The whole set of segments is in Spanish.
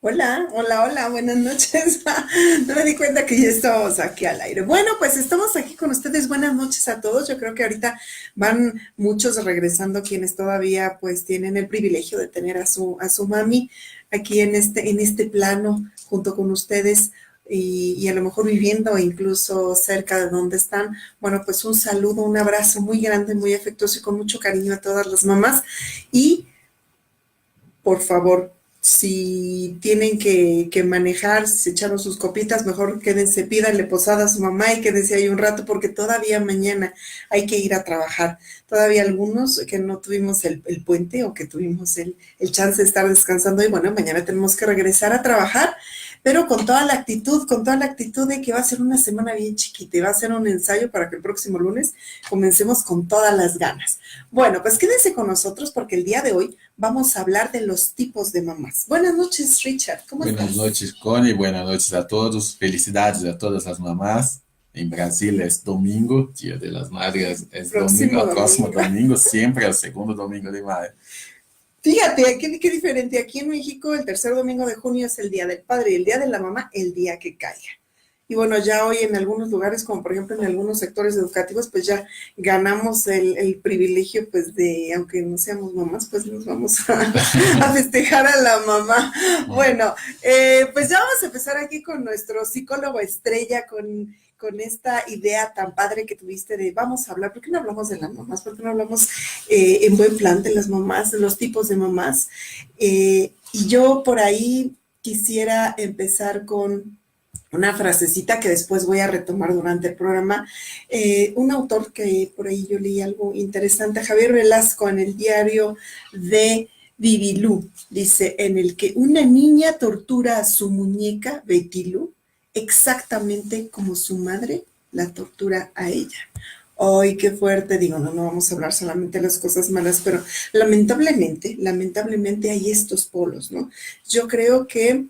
Hola, hola, hola, buenas noches. No me di cuenta que ya estábamos aquí al aire. Bueno, pues estamos aquí con ustedes. Buenas noches a todos. Yo creo que ahorita van muchos regresando quienes todavía pues tienen el privilegio de tener a su mami aquí en este plano junto con ustedes y a lo mejor viviendo incluso cerca de donde están. Bueno, pues un saludo, un abrazo muy grande, muy afectuoso y con mucho cariño a todas las mamás. Y por favor, si tienen que manejar, si se echaron sus copitas, mejor quédense, pídanle posada a su mamá y quédense ahí un rato porque todavía mañana hay que ir a trabajar. Todavía algunos que no tuvimos el puente o que tuvimos el chance de estar descansando y bueno, mañana tenemos que regresar a trabajar, pero con toda la actitud de que va a ser una semana bien chiquita y va a ser un ensayo para que el próximo lunes comencemos con todas las ganas. Bueno, pues quédense con nosotros porque el día de hoy vamos a hablar de los tipos de mamás. Buenas noches, Richard, ¿cómo Buenas estás? noches, Connie. Buenas noches a todos. Felicidades a todas las mamás. En Brasil es domingo, Día de las Madres es domingo, Próximo el próximo domingo. domingo, siempre el segundo domingo de mayo. Fíjate, qué diferente. Aquí en México, el tercer domingo de junio es el Día del Padre y el Día de la Mamá, el día que caiga. Y bueno, ya hoy en algunos lugares, como por ejemplo en algunos sectores educativos, pues ya ganamos el privilegio, pues de, aunque no seamos mamás, pues nos vamos a festejar a la mamá. Bueno, pues ya vamos a empezar aquí con nuestro psicólogo estrella, con esta idea tan padre que tuviste de vamos a hablar, ¿por qué no hablamos de las mamás? ¿Por qué no hablamos en buen plan de las mamás, de los tipos de mamás? Y yo por ahí quisiera empezar con una frasecita que después voy a retomar durante el programa. Un autor que por ahí yo leí algo interesante, Javier Velasco, en el diario de Vivilú, dice, en el que una niña tortura a su muñeca, Betilú, exactamente como su madre la tortura a ella. ¡Ay, qué fuerte! Digo, no, no vamos a hablar solamente de las cosas malas, pero lamentablemente hay estos polos, ¿no? Yo creo que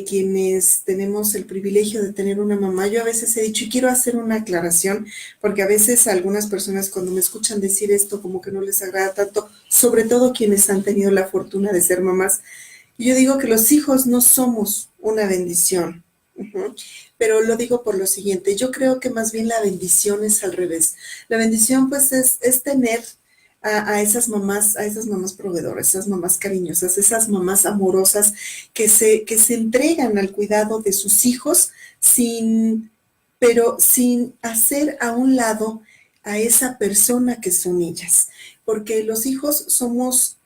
quienes tenemos el privilegio de tener una mamá, yo a veces he dicho, y quiero hacer una aclaración, porque a veces a algunas personas cuando me escuchan decir esto como que no les agrada tanto, sobre todo quienes han tenido la fortuna de ser mamás, yo digo que los hijos no somos una bendición. Uh-huh. Pero lo digo por lo siguiente, yo creo que más bien la bendición es al revés. La bendición pues es tener a esas mamás proveedoras, esas mamás cariñosas, esas mamás amorosas que se entregan al cuidado de sus hijos sin, pero sin hacer a un lado a esa persona que son ellas. Porque los hijos somos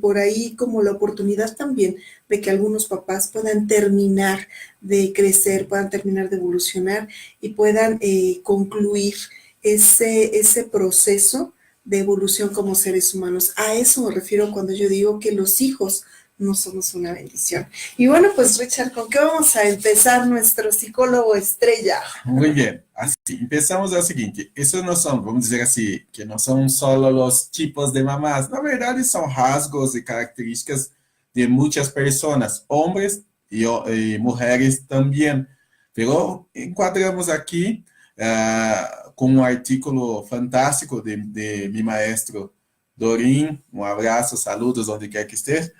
por ahí como la oportunidad también de que algunos papás puedan terminar de crecer, puedan terminar de evolucionar y puedan concluir ese proceso de evolución como seres humanos. A eso me refiero cuando yo digo que los hijos no somos una bendición. Y bueno, pues Richard, ¿con qué vamos a empezar nuestro psicólogo estrella? Muy bien, así empezamos al siguiente. Esos no son, vamos a decir así, que no son solo los tipos de mamás. Na verdade, son rasgos y características de muchas personas, hombres y mujeres también. Pero encuadramos aquí com um artículo fantástico de mi maestro Dorim. Um abraço, saludos onde quer que esteja.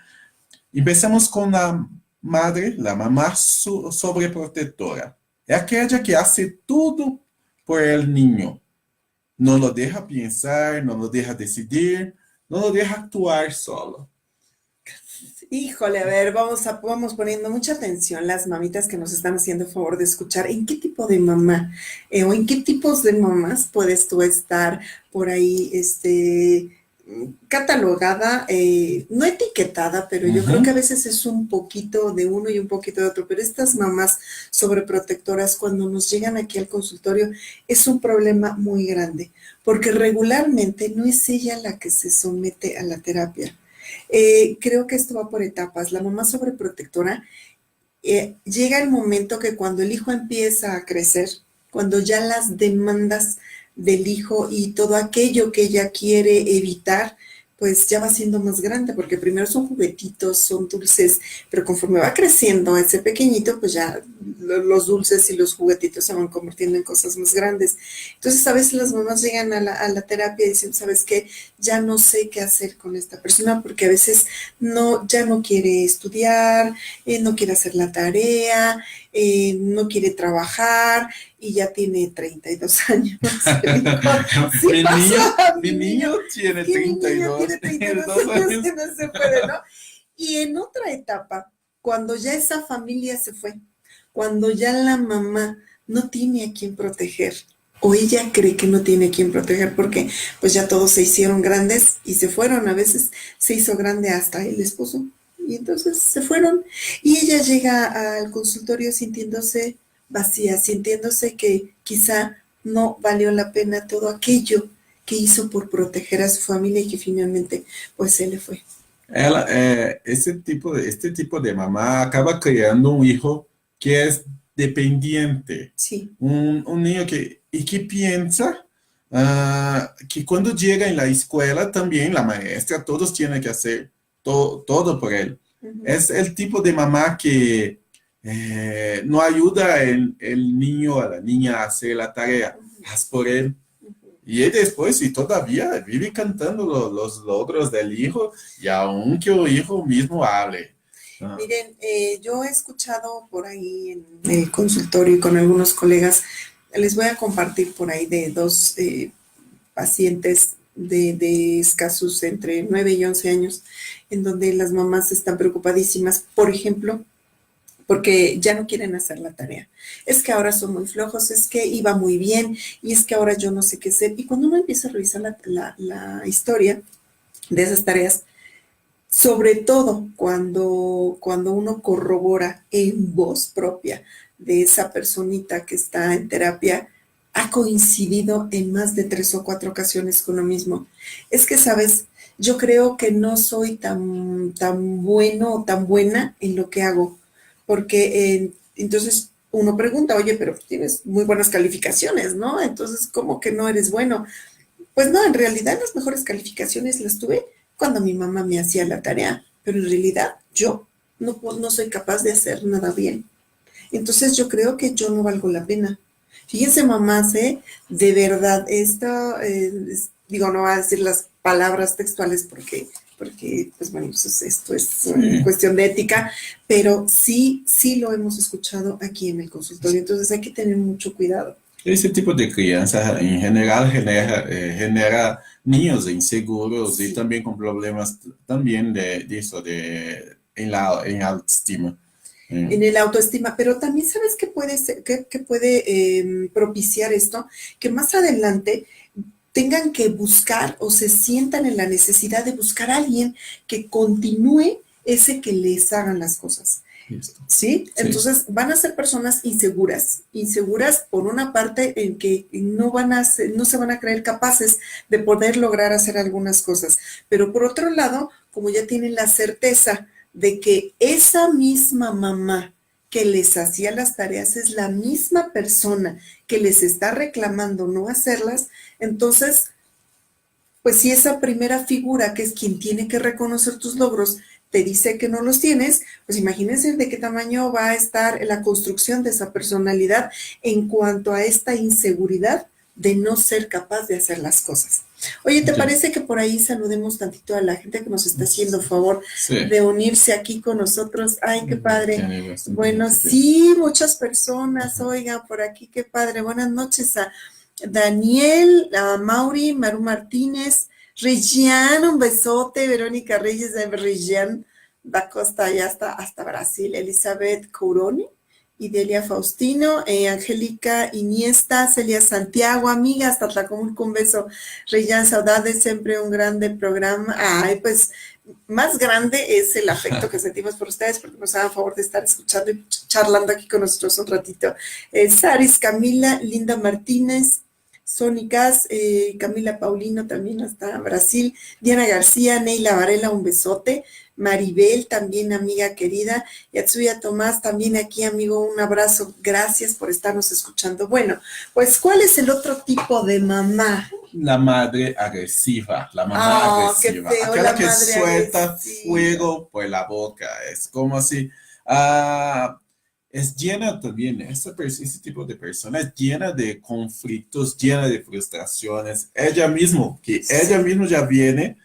Empezamos com a madre, a mamá sobreprotetora. É aquela que hace tudo por el niño. Não lo deja pensar, não lo deja decidir, não lo deja actuar solo. Híjole, a ver, vamos poniendo mucha atención las mamitas que nos están haciendo el favor de escuchar. ¿En qué tipo de mamá o en qué tipos de mamás puedes tú estar por ahí, catalogada, no etiquetada, pero yo creo que a Uhum. veces es un poquito de uno y un poquito de otro, pero estas mamás sobreprotectoras cuando nos llegan aquí al consultorio es un problema muy grande, porque regularmente no es ella la que se somete a la terapia. Creo que esto va por etapas. La mamá sobreprotectora llega el momento que cuando el hijo empieza a crecer, cuando ya las demandas del hijo y todo aquello que ella quiere evitar, pues ya va siendo más grande, porque primero son juguetitos, son dulces, pero conforme va creciendo ese pequeñito, pues ya los dulces y los juguetitos se van convirtiendo en cosas más grandes. Entonces a veces las mamás llegan a la terapia y dicen, ¿sabes qué? Ya no sé qué hacer con esta persona, porque a veces no, ya no quiere estudiar, no quiere hacer la tarea, no quiere trabajar y ya tiene 32 años. Sí Mi niño, pasa, mi niño tiene que mi niño 32, tiene 32 dos años años. que no se puede, ¿no? Y en otra etapa, cuando ya esa familia se fue, cuando ya la mamá no tiene a quien proteger, o ella cree que no tiene a quien proteger porque pues ya todos se hicieron grandes y se fueron, a veces se hizo grande hasta el esposo y entonces se fueron y ella llega al consultorio sintiéndose vacía, sintiéndose que quizá no valió la pena todo aquello que hizo por proteger a su familia y que finalmente pues se le fue. Este tipo de mamá acaba creando un hijo que es dependiente, Sí. un niño que piensa que cuando llega en la escuela también la maestra, todos tienen que hacer todo por él. Uh-huh. Es el tipo de mamá que no ayuda el niño a la niña a hacer la tarea, haz por él. Y él después, y todavía vive cantando los logros del hijo, y aunque el hijo mismo hable. Ah, Miren, yo he escuchado por ahí en el consultorio y con algunos colegas, les voy a compartir por ahí de dos pacientes de escasos entre 9 y 11 años, en donde las mamás están preocupadísimas, por ejemplo, porque ya no quieren hacer la tarea. Es que ahora son muy flojos, es que iba muy bien y es que ahora yo no sé qué hacer. Y cuando uno empieza a revisar la historia de esas tareas, sobre todo cuando uno corrobora en voz propia de esa personita que está en terapia, ha coincidido en más de 3 o 4 ocasiones con lo mismo. Es que, ¿sabes? Yo creo que no soy tan bueno o tan buena en lo que hago, porque entonces uno pregunta, oye, pero tienes muy buenas calificaciones, ¿no? Entonces, ¿cómo que no eres bueno? Pues no, en realidad las mejores calificaciones las tuve cuando mi mamá me hacía la tarea, pero en realidad yo no soy capaz de hacer nada bien. Entonces yo creo que yo no valgo la pena. Fíjense, mamás, de verdad, esto, digo, no voy a decir las palabras textuales porque pues bueno, esto es sí. cuestión de ética, pero sí lo hemos escuchado aquí en el consultorio, entonces hay que tener mucho cuidado. Ese tipo de criança, en general, genera niños inseguros y Sí. también con problemas también de eso, en autoestima. En el autoestima, pero también sabes que puede ser, que puede propiciar esto, que más adelante tengan que buscar o se sientan en la necesidad de buscar a alguien que continúe ese que les hagan las cosas. Listo. ¿Sí? Sí. Entonces van a ser personas inseguras por una parte en que no se van a creer capaces de poder lograr hacer algunas cosas, pero por otro lado, como ya tienen la certeza de que esa misma mamá que les hacía las tareas es la misma persona que les está reclamando no hacerlas, entonces pues si esa primera figura, que es quien tiene que reconocer tus logros, te dice que no los tienes, pues imagínense de qué tamaño va a estar la construcción de esa personalidad en cuanto a esta inseguridad de no ser capaz de hacer las cosas. Oye, ¿te Ya. parece que por ahí saludemos tantito a la gente que nos está haciendo favor Sí. de unirse aquí con nosotros? Ay, qué padre. Tiene bastante Bueno, gente. sí, muchas personas, oigan, por aquí, qué padre. Buenas noches a Daniel, a Mauri, Maru Martínez, Regián, un besote, Verónica Reyes de Regián, da costa ya hasta Brasil, Elizabeth Couroni, Idelia Faustino, Angélica Iniesta, Celia Santiago, amiga, hasta Tlacomulco, un beso, Regián, saudades, siempre un grande programa. Ay, pues más grande es el afecto que sentimos por ustedes porque nos hagan favor de estar escuchando y charlando aquí con nosotros un ratito. Saris Camila, Linda Martínez, Sónicas, Camila Paulino también hasta Brasil, Diana García, Neila Varela, un besote, Maribel también amiga querida, Yatsuya Tomás también aquí amigo, un abrazo, gracias por estarnos escuchando. Bueno, pues ¿cuál es el otro tipo de mamá? La madre agresiva, la mamá Qué agresiva, feo, aquella la que madre suelta agresiva. fuego por la boca, es como si ah, es llena también, ese tipo de persona es llena de conflictos, llena de frustraciones, ella Sí, misma ya viene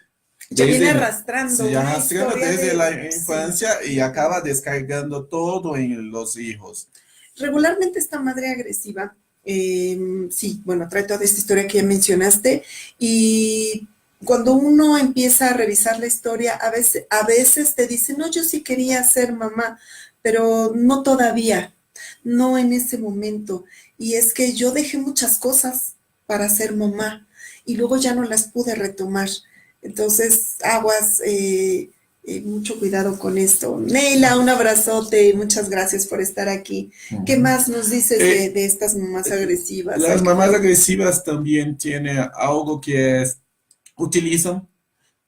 ya viene desde, arrastrando se una arrastrando historia desde de, la sí. infancia y acaba descargando todo en los hijos. Regularmente esta madre agresiva, sí, bueno, trae toda esta historia que ya mencionaste y cuando uno empieza a revisar la historia, a veces te dice, no, yo sí quería ser mamá, pero no todavía, no en ese momento. Y es que yo dejé muchas cosas para ser mamá y luego ya no las pude retomar. Entonces, aguas, mucho cuidado con esto. Neila, un abrazote, muchas gracias por estar aquí. ¿Qué Ujú. más nos dices Eh, de estas mamás agresivas? Ay, las qué mamás feo. agresivas también tienen algo que es, utilizan,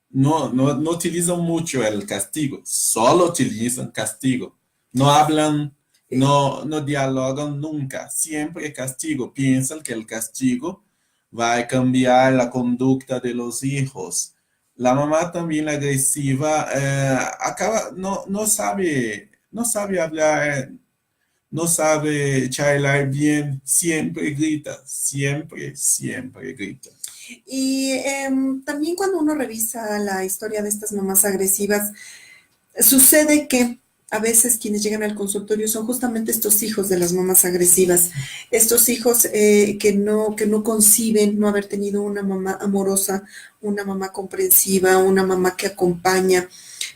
no utilizan mucho el castigo, solo utilizan castigo. No hablan, Eh, no dialogan nunca, siempre castigo. Piensan que el castigo va a cambiar la conducta de los hijos. La mamá también agresiva no sabe hablar, no sabe charlar bien, siempre grita. y también cuando uno revisa la historia de estas mamás agresivas, sucede que a veces quienes llegan al consultorio son justamente estos hijos de las mamás agresivas, estos hijos que no conciben no haber tenido una mamá amorosa, una mamá comprensiva, una mamá que acompaña.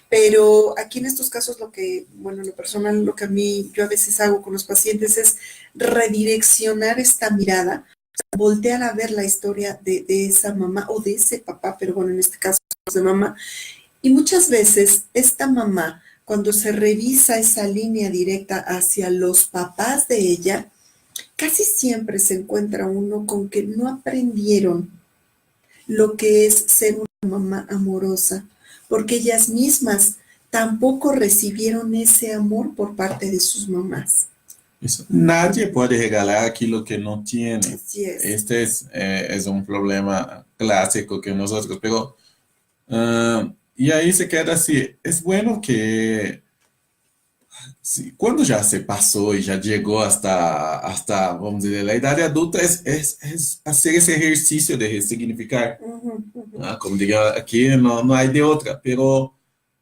Pero aquí en estos casos lo que, bueno, en lo personal, lo que a mí, yo a veces hago con los pacientes es redireccionar esta mirada, voltear a ver la historia de esa mamá o de ese papá, pero bueno, en este caso de mamá, y muchas veces esta mamá, cuando se revisa esa línea directa hacia los papás de ella, casi siempre se encuentra uno con que no aprendieron lo que es ser una mamá amorosa, porque ellas mismas tampoco recibieron ese amor por parte de sus mamás. Eso. Nadie puede regalar aquilo que no tiene. Así es. Este es un problema clásico que nosotros, pero y ahí se queda así. Es bueno que sí, cuando ya se pasó y ya llegó vamos a decir, la edad adulta, es hacer ese ejercicio de resignificar. Ujú, ujú. Como diga aquí, no hay de otra, pero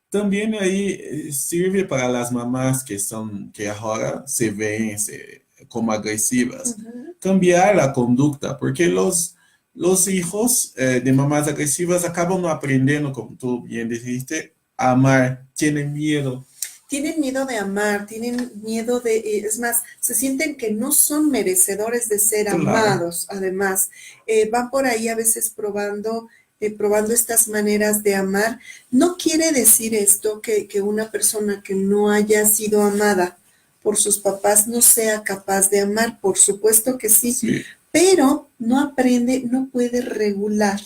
también ahí sirve para las mamás que ahora se ven como agresivas. Uh-huh. Cambiar la conducta, porque los hijos de mamás agresivas acaban no aprendiendo, como tú bien dijiste, a amar, tienen miedo. Tienen miedo de amar, tienen miedo de, es más, se sienten que no son merecedores de ser Claro, amados, además. Van por ahí a veces probando estas maneras de amar. No quiere decir esto que una persona que no haya sido amada por sus papás no sea capaz de amar, por supuesto que sí, sí. pero no aprende, no puede regular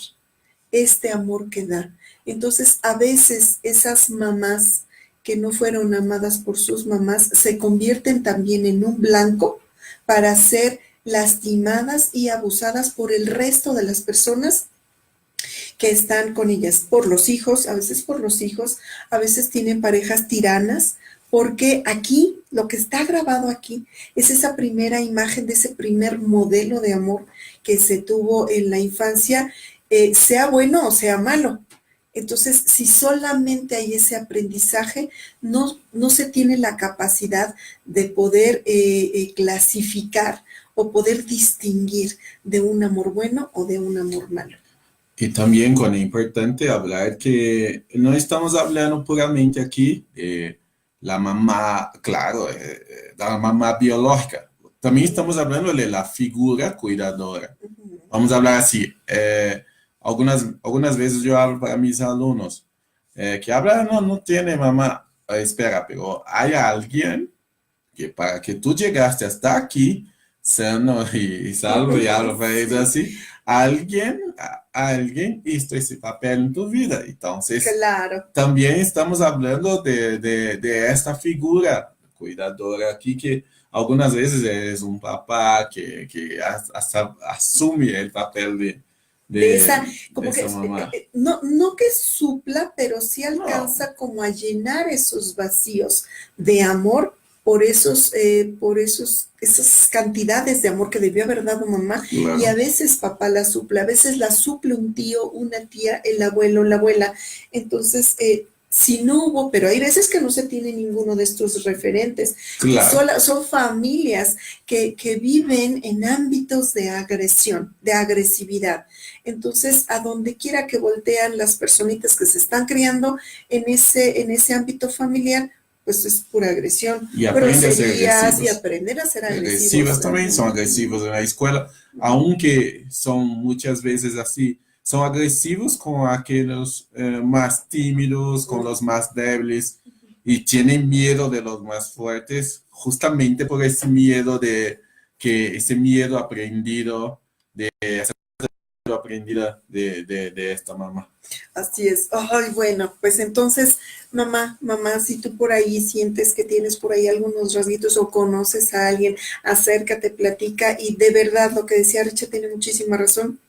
este amor que da. Entonces, a veces esas mamás que no fueron amadas por sus mamás se convierten también en un blanco para ser lastimadas y abusadas por el resto de las personas que están con ellas, por los hijos, a veces tienen parejas tiranas, porque aquí, lo que está grabado aquí, es esa primera imagen de ese primer modelo de amor que se tuvo en la infancia, sea bueno o sea malo. Entonces, si solamente hay ese aprendizaje, no se tiene la capacidad de poder clasificar o poder distinguir de un amor bueno o de un amor malo. Y también con es importante hablar que no estamos hablando puramente aquí de la mamá, claro, de la mamá biológica. También estamos hablando de la figura cuidadora. Ujú. Vamos a hablar así. Algunas veces yo hablo para mis alumnos que hablan, no tiene mamá. Espera, pero hay alguien que para que tú llegaste hasta aquí sano y salvo, y algo así, alguien hizo ese papel en tu vida. Entonces, Claro. también estamos hablando de esta figura cuidadora aquí que algunas veces es un papá que hasta asume el papel De esa, de como que, esa mamá. no, no que supla, pero sí No, alcanza como a llenar esos vacíos de amor por esas cantidades de amor que debió haber dado mamá, y a claro. veces papá la suple, a veces la suple un tío, una tía, el abuelo, la abuela. Entonces, si no hubo, pero hay veces que no se tiene ninguno de estos referentes, que Claro. son familias que viven en ámbitos de agresión, de agresividad. Entonces, a donde quiera que voltean las personitas que se están criando en ese ámbito familiar, pues es pura agresión, Y aprende a ser groserías y agresivos. aprender a ser agresivos. Agresivas también son Ujú, agresivos en la escuela, ujú, aunque son muchas veces así, son agresivos con aquellos más tímidos, con ujú. los más débiles y tienen miedo de los más fuertes, justamente por ese miedo ese miedo aprendido, de esta mamá. Así es. Ay, bueno, pues entonces, mamá, si tú por ahí sientes que tienes por ahí algunos rasguitos o conoces a alguien, acércate, platica, y de verdad lo que decía Richa tiene muchísima razón.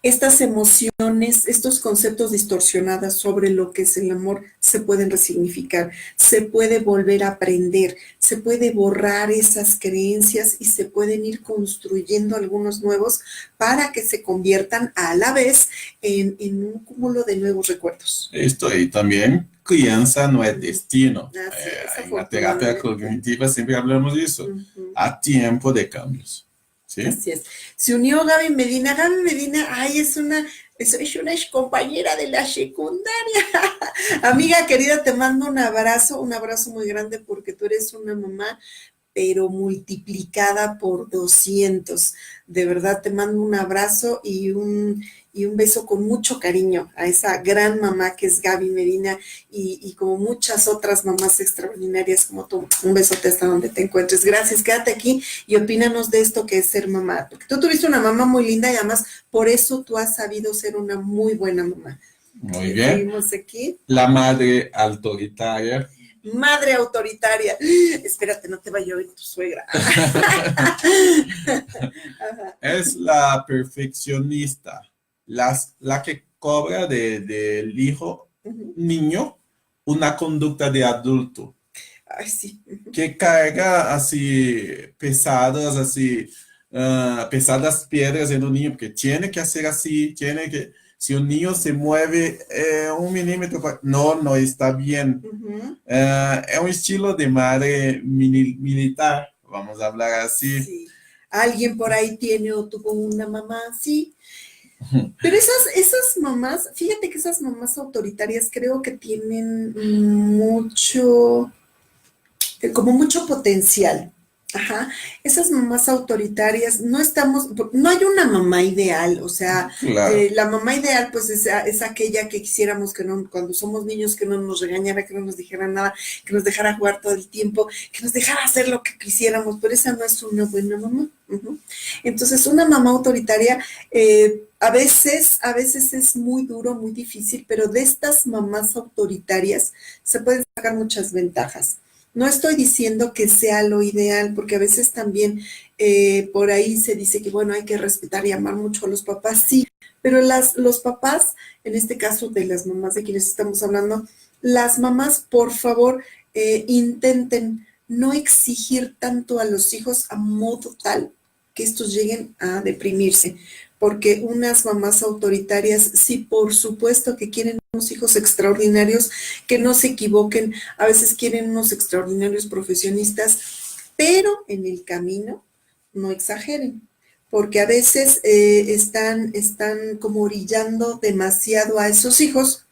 Estas emociones, estos conceptos distorsionados sobre lo que es el amor se pueden resignificar, se puede volver a aprender, se puede borrar esas creencias y se pueden ir construyendo algunos nuevos para que se conviertan a la vez en un cúmulo de nuevos recuerdos. Esto y también crianza no es destino. Así es, En la terapia afortunadamente. cognitiva siempre hablamos de eso, Ujú. a tiempo de cambios. ¿Sí? Así es. Se unió Gaby Medina. Gaby Medina, ay, es una ex compañera de la secundaria. Amiga querida, te mando un abrazo muy grande porque tú eres una mamá, pero multiplicada por 200. De verdad, te mando un abrazo y un beso con mucho cariño a esa gran mamá que es Gaby Medina, y como muchas otras mamás extraordinarias como tú. Un besote hasta donde te encuentres. Gracias, quédate aquí y opínanos de esto que es ser mamá, porque tú tuviste una mamá muy linda y además por eso tú has sabido ser una muy buena mamá. Muy bien. Seguimos aquí. La madre autoritaria. Madre autoritaria. Espérate, no te vaya a oír tu suegra. Ajá. Es la perfeccionista, la que cobra del hijo Ujú. niño una conducta de adulto, Ay, sí. Ujú. que carga así pesadas, así pesadas piedras en un niño, porque tiene que hacer así, si un niño se mueve un milímetro, no está bien. Ujú. Es un estilo de madre militar, vamos a hablar así. Sí. Alguien por ahí tiene o tuvo una mamá así. Pero esas mamás, fíjate que esas mamás autoritarias creo que tienen mucho, como mucho potencial. Ajá, esas mamás autoritarias, no hay una mamá ideal, o sea, Claro. la mamá ideal pues es aquella que quisiéramos que no, cuando somos niños, que no nos regañara, que no nos dijera nada, que nos dejara jugar todo el tiempo, que nos dejara hacer lo que quisiéramos, pero esa no es una buena mamá. Ujú. Entonces, una mamá autoritaria a veces es muy duro, muy difícil, pero de estas mamás autoritarias se pueden sacar muchas ventajas. No estoy diciendo que sea lo ideal, porque a veces también por ahí se dice que, bueno, hay que respetar y amar mucho a los papás, sí, pero los papás, en este caso de las mamás de quienes estamos hablando, las mamás, por favor, intenten no exigir tanto a los hijos a modo tal que estos lleguen a deprimirse, porque unas mamás autoritarias, sí, por supuesto que quieren unos hijos extraordinarios, que no se equivoquen, a veces quieren unos extraordinarios profesionistas, pero en el camino no exageren, porque a veces están como orillando demasiado a esos hijos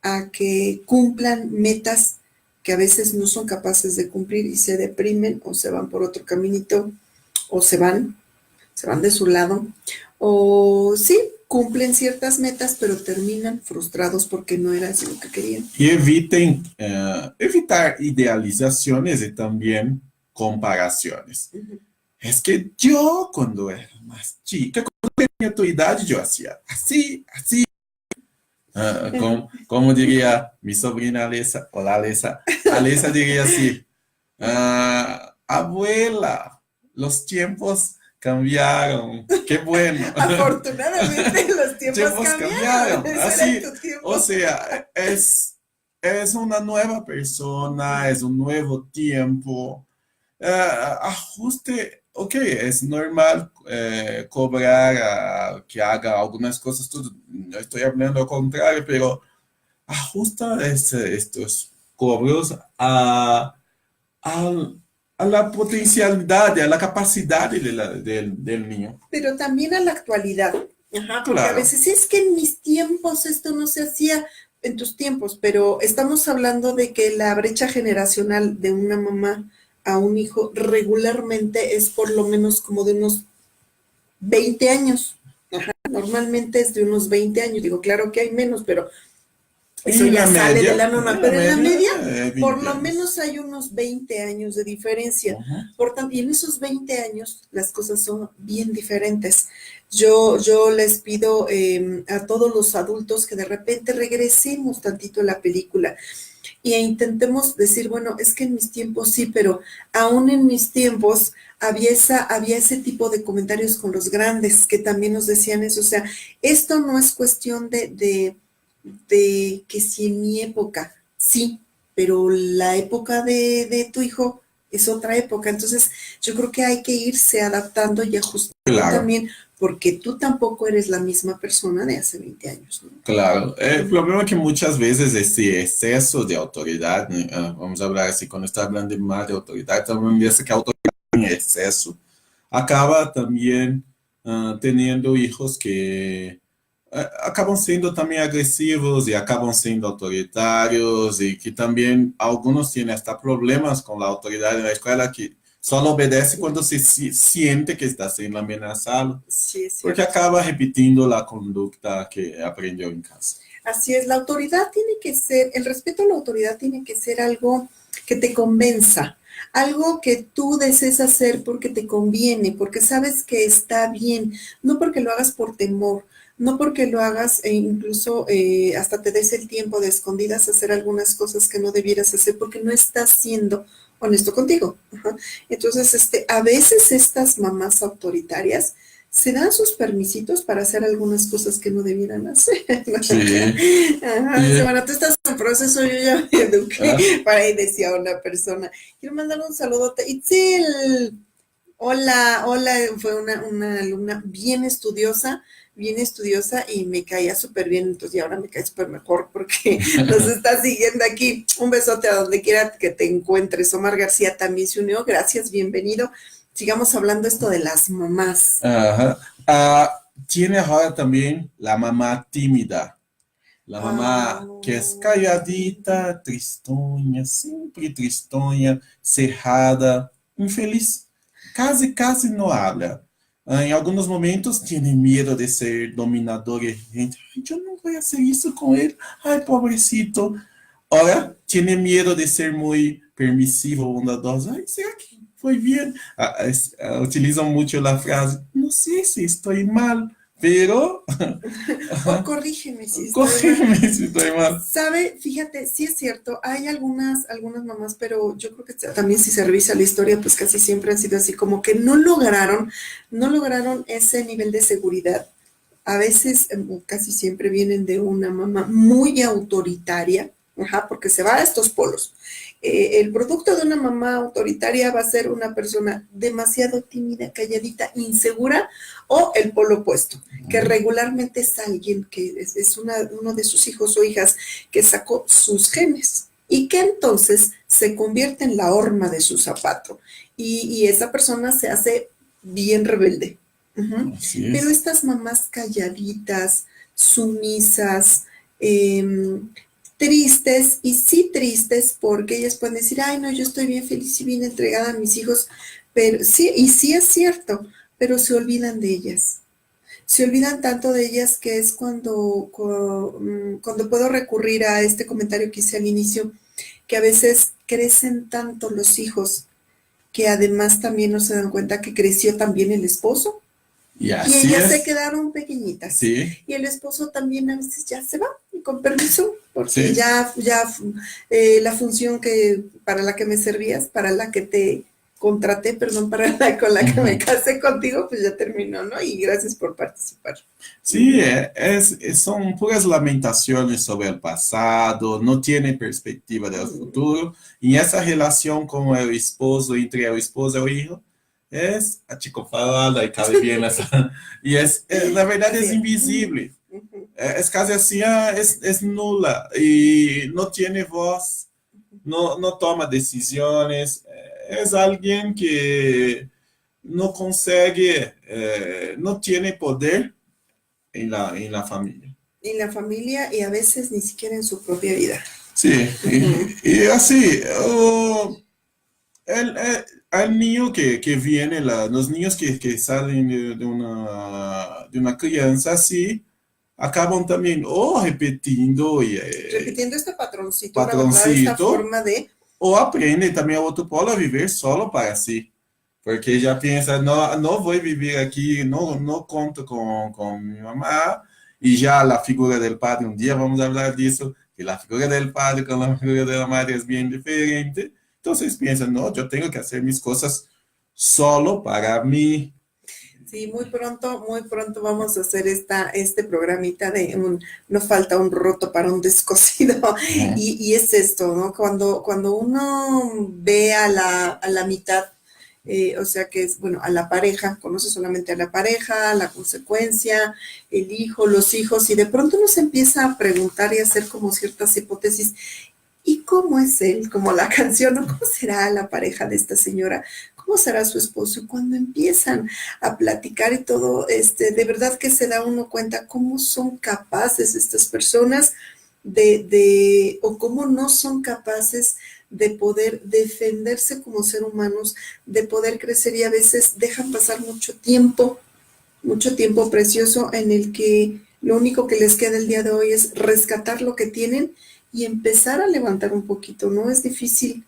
a que cumplan metas que a veces no son capaces de cumplir y se deprimen o se van por otro caminito o se van de su lado, o sí, cumplen ciertas metas, pero terminan frustrados porque no era así lo que querían. Y evitar idealizaciones y también comparaciones. Uh -huh. es que yo cuando era más chica, cuando tenía tu edad, yo hacía así, así. Como diría mi sobrina Alesa, hola Alesa, Alesa diría así, abuela, los tiempos cambiaron, qué bueno. Afortunadamente los tiempos Tiempos cambiaron. cambiaron, Ese era en así, tu o tiempo. sea, es una nueva persona, es un nuevo tiempo. Ajuste, ok, es normal cobrar que haga algunas cosas, no estoy hablando al contrario, pero ajusta estos cobros a- a la potencialidad, a la capacidad del niño. Pero también a la actualidad. Ajá, porque a Claro, veces es que en mis tiempos esto no se hacía en tus tiempos, pero estamos hablando de que la brecha generacional de una mamá a un hijo regularmente es por lo menos como de unos 20 años. Ajá, normalmente es de unos 20 años. Digo, claro que hay menos, pero eso ya sale de la mamá. Pero en la media, por 20 lo años. menos hay unos 20 años de diferencia. Ujú. Y en esos 20 años las cosas son bien diferentes. Yo les pido a todos los adultos que de repente regresemos tantito a la película e intentemos decir, bueno, es que en mis tiempos sí, pero aún en mis tiempos había ese tipo de comentarios con los grandes que también nos decían eso. O sea, esto no es cuestión de que si en mi época, sí, pero la época de tu hijo es otra época. Entonces, yo creo que hay que irse adaptando y ajustando Claro. también, porque tú tampoco eres la misma persona de hace 20 años, ¿no? Claro, el Ujú. problema es que muchas veces este exceso de autoridad, vamos a hablar así, cuando está hablando más de autoridad, también dice que autoridad en exceso, acaba también teniendo hijos que acaban siendo también agresivos y acaban siendo autoritarios y que también algunos tienen hasta problemas con la autoridad en la escuela que solo obedece Sí, cuando se siente que está siendo amenazado, sí, es porque cierto. acaba repitiendo la conducta que aprendió en casa. Así es, la autoridad tiene que ser, el respeto a la autoridad tiene que ser algo que te convenza, algo que tú desees hacer porque te conviene, porque sabes que está bien, no porque lo hagas por temor, no porque lo hagas e incluso hasta te des el tiempo de escondidas a hacer algunas cosas que no debieras hacer porque no estás siendo honesto contigo. Ajá. Entonces, a veces estas mamás autoritarias se dan sus permisitos para hacer algunas cosas que no debieran hacer. Sí, Ajá, dice, y, bueno, tú estás en proceso, yo ya me ah, eduqué. Para ahí decía una persona. Quiero mandar un saludote. Itzil, hola, hola, fue una alumna bien estudiosa y me caía súper bien, entonces y ahora me cae súper mejor porque nos está siguiendo aquí. Un besote a donde quiera que te encuentres. Omar García también se unió, gracias, bienvenido. Sigamos hablando esto de las mamás. ajá. Tiene ahora también la mamá tímida, la Ah, mamá que es calladita, tristonha, siempre tristonha, cerrada, infeliz, casi, casi no habla. En algunos momentos tiene miedo de ser dominador y gente, "Ay, yo no voy a hacer eso con él, ay, pobrecito. Ahora tiene miedo de ser muy permisivo, bondadoso. Ay, ¿será que fue bien? Utilizan mucho la frase, no sé si estoy mal, pero o corrígeme si estoy mal. cógeme si estoy mal. Sabe, fíjate, sí es cierto, hay algunas mamás, pero yo creo que también si se revisa la historia, pues casi siempre han sido así, como que no lograron ese nivel de seguridad. A veces, o casi siempre vienen de una mamá muy autoritaria, ajá, porque se va a estos polos. El producto de una mamá autoritaria va a ser una persona demasiado tímida, calladita, insegura, o el polo opuesto, que regularmente es alguien que es uno de sus hijos o hijas que sacó sus genes y que entonces se convierte en la horma de su zapato y esa persona se hace bien rebelde. Ujú. Así Pero es. estas mamás calladitas, sumisas, eh, tristes, y sí tristes, porque ellas pueden decir, ay, no, yo estoy bien feliz y bien entregada a mis hijos, pero sí, y sí es cierto, pero se olvidan de ellas. Se olvidan tanto de ellas que es cuando puedo recurrir a este comentario que hice al inicio, que a veces crecen tanto los hijos que además también no se dan cuenta que creció también el esposo. Y Y así ellas se es. quedaron pequeñitas. Sí, Y el esposo también a veces ya se va, y con permiso, porque sí. la función que para la que me servías, para la que te contraté, perdón, con la que me Ujú. casé contigo, pues ya terminó, ¿no? Y gracias por participar. Sí, son puras lamentaciones sobre el pasado, no tiene perspectiva del futuro, y esa relación con el esposo, entre el esposo y el hijo, es achicopalada y cabe bien esa, y la verdad es Sí. invisible, es casi así, es nula, y no tiene voz, no toma decisiones, es alguien que no consegue, no tiene poder en la familia. En la familia y a veces ni siquiera en su propia vida. Sí, y así, al niño que viene, los niños que salen de una crianza así, acaban también o repitiendo Repitiendo este patroncito, ¿verdad? Esta patroncito, forma de, o aprende también a otro pueblo a vivir solo para sí. Porque ya piensa, no, no voy a vivir aquí, no cuento con mi mamá, y ya la figura del padre, un día vamos a hablar de eso, que la figura del padre con la figura de la madre es bien diferente. Entonces piensan, no, yo tengo que hacer mis cosas solo para mí. sí, muy pronto vamos a hacer este programita nos falta un roto para un descosido. Ujú. Y es esto, ¿no? Cuando uno ve a la mitad, o sea que es, bueno, a la pareja, conoce solamente a la pareja, la consecuencia, el hijo, los hijos, y de pronto uno se empieza a preguntar y a hacer como ciertas hipótesis. ¿Y cómo es él? Como la canción, ¿no? ¿Cómo será la pareja de esta señora? ¿Cómo será su esposo? Y cuando empiezan a platicar y todo, de verdad que se da uno cuenta cómo son capaces estas personas o cómo no son capaces de poder defenderse como ser humanos, de poder crecer y a veces dejan pasar mucho tiempo precioso en el que lo único que les queda el día de hoy es rescatar lo que tienen y empezar a levantar un poquito, ¿no? Es difícil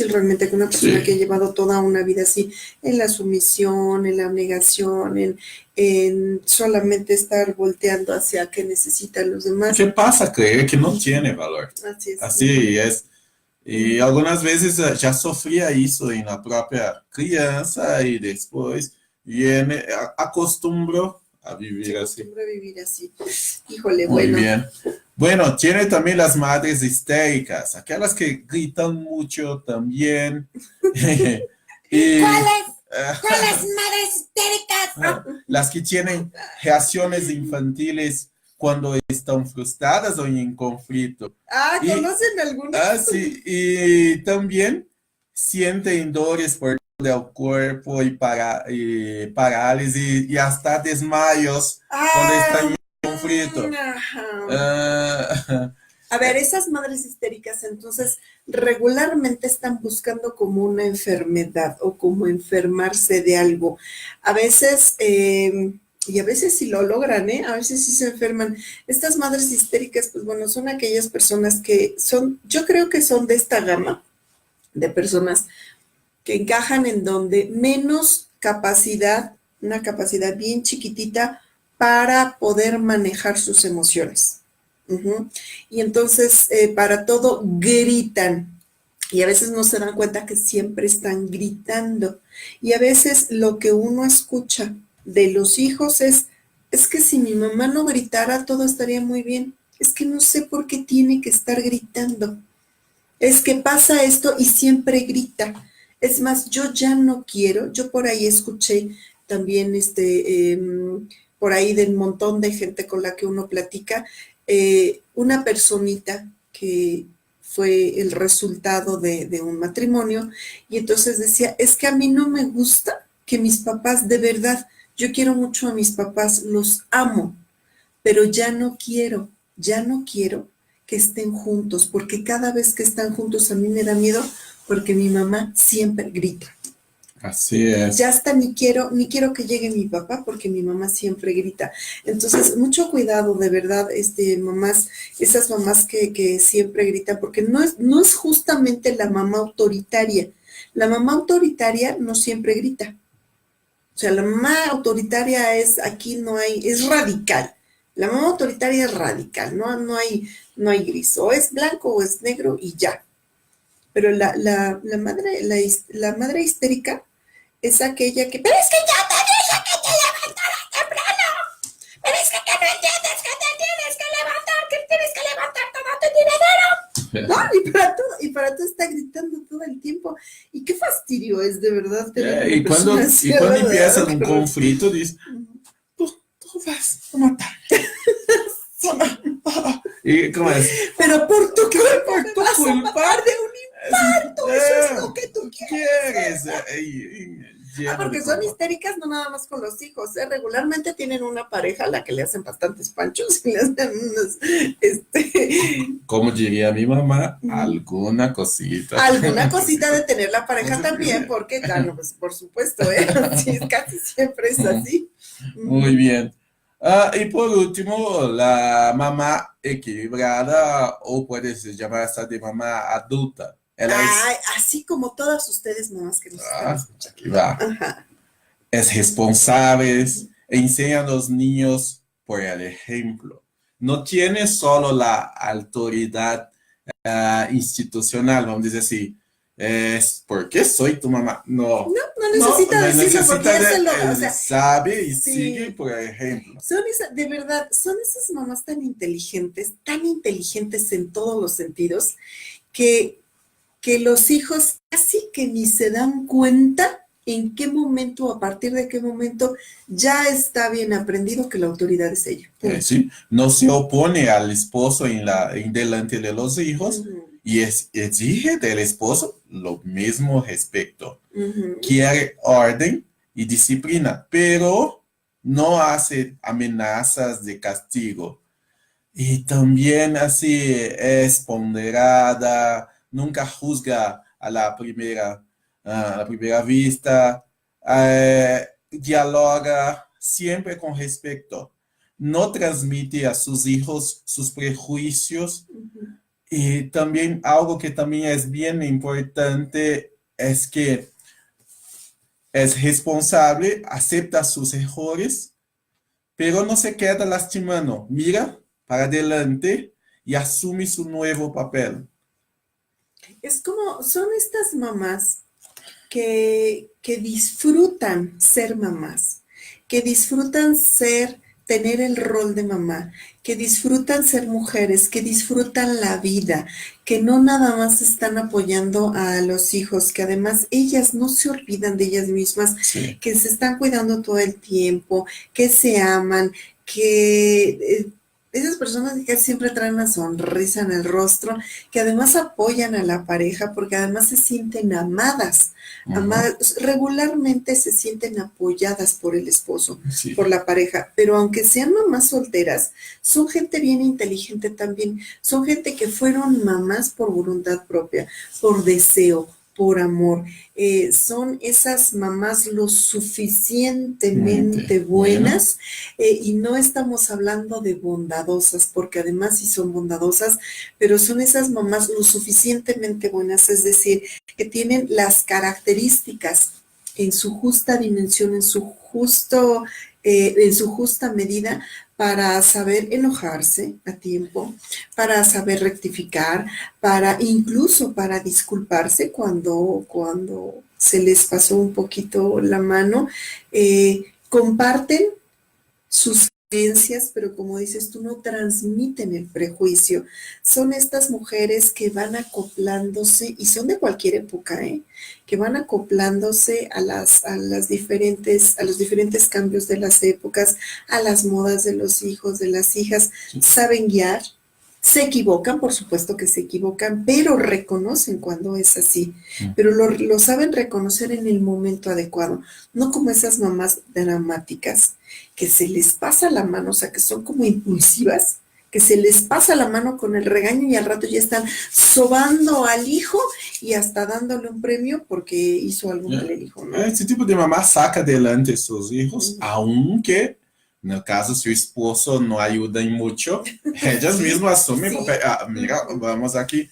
realmente que una persona que ha Sí. llevado toda una vida así, en la sumisión, en la negación, en solamente estar volteando hacia qué necesitan los demás. ¿Qué pasa? Creer que no tiene valor. Así es. Así es. Y algunas veces ya sufría eso en la propia crianza y después viene, acostumbro a Se vivir así. acostumbra a vivir así. Híjole, Muy bueno. bien. Bueno, tiene también las madres histéricas, aquellas que gritan mucho también. Y ¿Cuáles madres histéricas? las que tienen reacciones infantiles cuando están frustradas o en conflicto. Ah, Y ¿conocen algunas? sí, y también sienten dolores por todo el cuerpo y parálisis y hasta desmayos cuando están Ah, en conflicto. ajá. Ah, A ver, esas madres histéricas entonces regularmente están buscando como una enfermedad o como enfermarse de algo. A veces, y a veces sí lo logran, ¿eh? A veces sí se enferman. Estas madres histéricas, pues bueno, son aquellas personas que son, yo creo que son de esta gama de personas que encajan en donde menos capacidad, una capacidad bien chiquitita para poder manejar sus emociones. Uh-huh. Y entonces para todo gritan y a veces no se dan cuenta que siempre están gritando y a veces lo que uno escucha de los hijos es que si mi mamá no gritara todo estaría muy bien, es que no sé por qué tiene que estar gritando, es que pasa esto y siempre grita. Es más, yo ya no quiero, yo por ahí escuché también por ahí del montón de gente con la que uno platica, una personita que fue el resultado de un matrimonio y entonces decía, es que a mí no me gusta que mis papás, de verdad, yo quiero mucho a mis papás, los amo, pero ya no quiero que estén juntos, porque cada vez que están juntos a mí me da miedo porque mi mamá siempre grita. así Ya es. hasta ni quiero que llegue mi papá porque mi mamá siempre grita. Entonces, mucho cuidado, de verdad, mamás, esas mamás que siempre gritan, porque no es justamente la mamá autoritaria. La mamá autoritaria no siempre grita. O sea, la mamá autoritaria aquí no hay, es radical. La mamá autoritaria es radical, no hay gris. O es blanco o es negro y ya. Pero la madre histérica es aquella que, pero es que ya te dije que te levantaras temprano. Pero es que no entiendes que te tienes que levantar, que tienes que levantar todo tu dinero. ¿No? Y para todo está gritando todo el tiempo. Y qué fastidio es de verdad tener Y cuando empieza un conflicto, dice, tú vas a matar. ¿Y cómo es? Pero por tu culpa, por tu culpa de un infarto, eso es lo que tú quieres. Porque son histéricas no nada más con los hijos, regularmente tienen una pareja a la que le hacen bastantes panchos y le hacen unos, como diría mi mamá, alguna cosita. Alguna cosita de tener la pareja también, porque claro, pues por supuesto, así es, casi siempre es así. Muy bien. Y por último, la mamá equilibrada, o puedes llamar hasta de mamá adulta. Así como todas ustedes mamás que nos están escuchando. Ajá. Es responsable, enseña a los niños por el ejemplo. No tiene solo la autoridad institucional, vamos a decir así, es porque soy tu mamá. No necesita decirlo porque ya se lo sabe y sigue por ejemplo. De verdad, son esas mamás tan inteligentes en todos los sentidos, que los hijos casi que ni se dan cuenta en qué momento o a partir de qué momento ya está bien aprendido que la autoridad es ella. Sí, no se opone al esposo en delante de los hijos y exige del esposo lo mismo respeto. Quiere orden y disciplina, pero no hace amenazas de castigo. Y también así es ponderada, nunca juzga a la primera vista, dialoga siempre con respeto, no transmite a sus hijos sus prejuicios. Y también algo que también es bien importante es que es responsable, acepta sus errores, pero no se queda lastimando, mira para adelante y asume su nuevo papel. Son estas mamás que disfrutan ser mamás, que disfrutan tener el rol de mamá, que disfrutan ser mujeres, que disfrutan la vida, que no nada más están apoyando a los hijos, que además ellas no se olvidan de ellas mismas, sí, que se están cuidando todo el tiempo, que se aman, que esas personas que siempre traen una sonrisa en el rostro, que además apoyan a la pareja porque además se sienten amadas. Regularmente se sienten apoyadas por el esposo, sí, por la pareja, pero aunque sean mamás solteras, son gente bien inteligente también, son gente que fueron mamás por voluntad propia, por deseo, por amor. Son esas mamás lo suficientemente buenas, y no estamos hablando de bondadosas, porque además sí son bondadosas, pero son esas mamás lo suficientemente buenas, es decir, que tienen las características en su justa dimensión, en su justa medida, para saber enojarse a tiempo, para saber rectificar, incluso para disculparse cuando se les pasó un poquito la mano. Comparten sus creencias, pero como dices tú, no transmiten el prejuicio. Son estas mujeres que van acoplándose, y son de cualquier época, que van acoplándose a los diferentes cambios de las épocas, a las modas de los hijos, de las hijas. Saben guiar, se equivocan, por supuesto que se equivocan, pero reconocen cuando es así, pero lo saben reconocer en el momento adecuado, no como esas mamás dramáticas que se les pasa la mano, o sea, que son como impulsivas, que se les pasa la mano con el regaño y al rato ya están sobando al hijo y hasta dándole un premio porque hizo algo mal el hijo, ¿no? Ese tipo de mamá saca adelante a sus hijos, aunque en el caso su esposo no ayuda en mucho, ellas mismas asumen, mira, vamos aquí,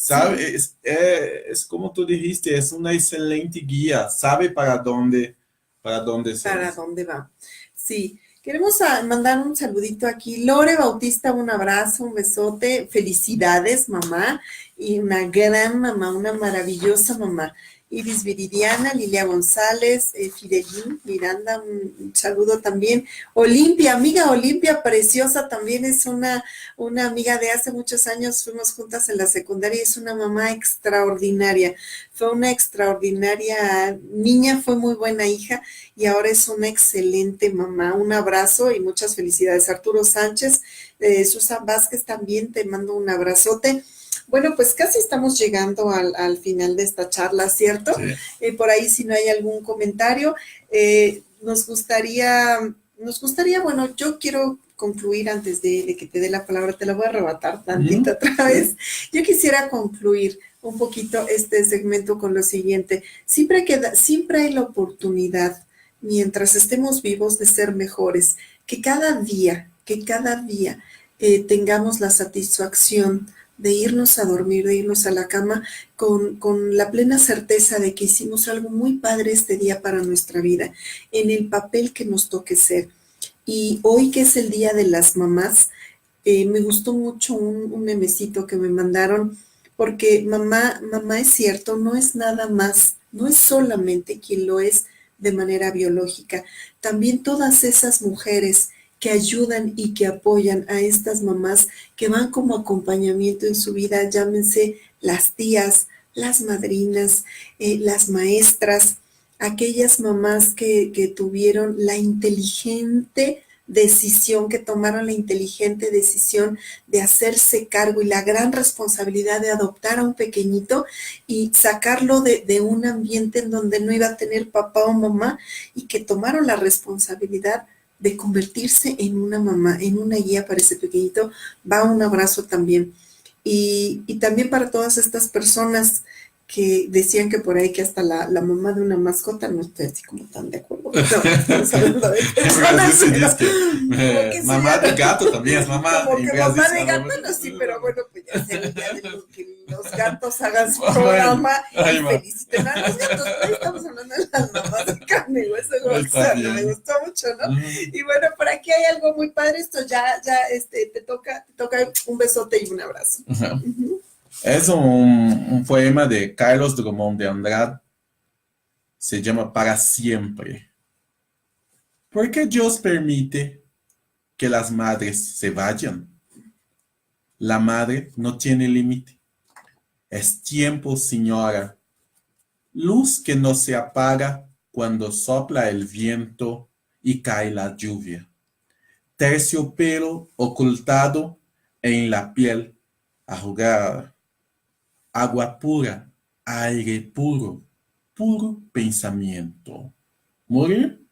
sabe, es como tú dijiste, es una excelente guía, sabe para dónde se ¿Para va. dónde va? Sí. Queremos mandar un saludito aquí. Lore Bautista, un abrazo, un besote. Felicidades, mamá. Y una gran mamá, una maravillosa mamá. Iris Viridiana, Lilia González, Fidelín Miranda, un saludo también. Olimpia, amiga Olimpia, preciosa, también es una amiga de hace muchos años, fuimos juntas en la secundaria, es una mamá extraordinaria, fue una extraordinaria niña, fue muy buena hija y ahora es una excelente mamá. Un abrazo y muchas felicidades. Arturo Sánchez, Susan Vázquez también te mando un abrazote. Bueno, pues casi estamos llegando al final de esta charla, ¿cierto? Sí. Por ahí si no hay algún comentario, nos gustaría, bueno, yo quiero concluir antes de que te dé la palabra, te la voy a arrebatar tantito otra vez. Yo quisiera concluir un poquito este segmento con lo siguiente. Siempre hay la oportunidad, mientras estemos vivos, de ser mejores, que cada día tengamos la satisfacción de irnos a dormir, de irnos a la cama con la plena certeza de que hicimos algo muy padre este día para nuestra vida, en el papel que nos toque ser. Y hoy que es el Día de las Mamás, me gustó mucho un memecito que me mandaron, porque mamá es cierto, no es nada más, no es solamente quien lo es de manera biológica, también todas esas mujeres que ayudan y que apoyan a estas mamás que van como acompañamiento en su vida, llámense las tías, las madrinas, las maestras, aquellas mamás que tuvieron la inteligente decisión, que tomaron la inteligente decisión de hacerse cargo y la gran responsabilidad de adoptar a un pequeñito y sacarlo de un ambiente en donde no iba a tener papá o mamá y que tomaron la responsabilidad de convertirse en una mamá, en una guía para ese pequeñito. Va un abrazo también. Y también para todas estas personas que decían que por ahí que hasta la mamá de una mascota, no estoy así como tan de acuerdo. No, estamos hablando de personas, mamá de gato también es mamá. Como que mamá de gato, no, sí, pero bueno, pues ya sea el día de que los gatos hagan su programa y feliciten a los gatos. Hoy estamos hablando de las mamás de carne y hueso, me gustó mucho, ¿no? Y bueno, por aquí hay algo muy padre, esto ya te toca un besote y un abrazo. Es un poema de Carlos Drummond de Andrade. Se llama Para Siempre. ¿Por qué Dios permite que las madres se vayan? La madre no tiene límite. Es tiempo, señora. Luz que no se apaga cuando sopla el viento y cae la lluvia. Terciopelo ocultado en la piel arrugada. Agua pura, aire puro, puro pensamiento. Morir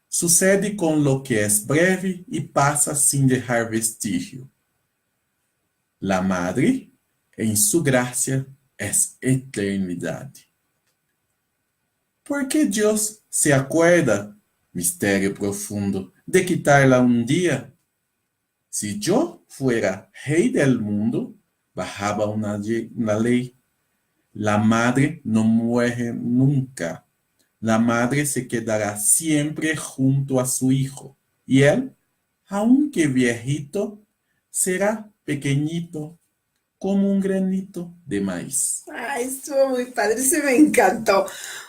sucede con lo que es breve y pasa sin dejar vestigio. La madre, en su gracia, es eternidad. ¿Por qué Dios se acuerda, misterio profundo, de quitarla un día? Si yo fuera rey del mundo, bajaba una ley. La madre no muere nunca. La madre se quedará siempre junto a su hijo. Y él, aunque viejito, será pequeñito como un granito de maíz. Ay, estuvo muy padre, se me encantó.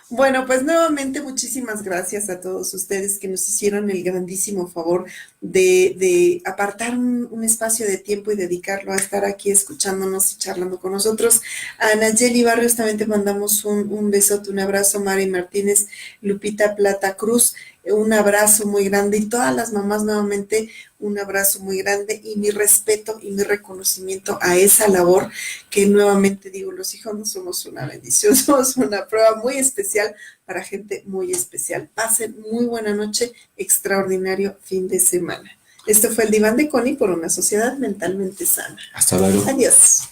Bueno, pues nuevamente muchísimas gracias a todos ustedes que nos hicieron el grandísimo favor de apartar un espacio de tiempo y dedicarlo a estar aquí escuchándonos y charlando con nosotros. A Nayeli Barrios también te mandamos un besote, un abrazo. Mari Martínez, Lupita Plata Cruz, un abrazo muy grande, y todas las mamás nuevamente un abrazo muy grande y mi respeto y mi reconocimiento a esa labor que nuevamente digo, los hijos no somos una bendición, somos una prueba muy especial para gente muy especial. Pasen muy buena noche, extraordinario fin de semana. Esto fue el Diván de Connie por una sociedad mentalmente sana. Hasta luego. Adiós.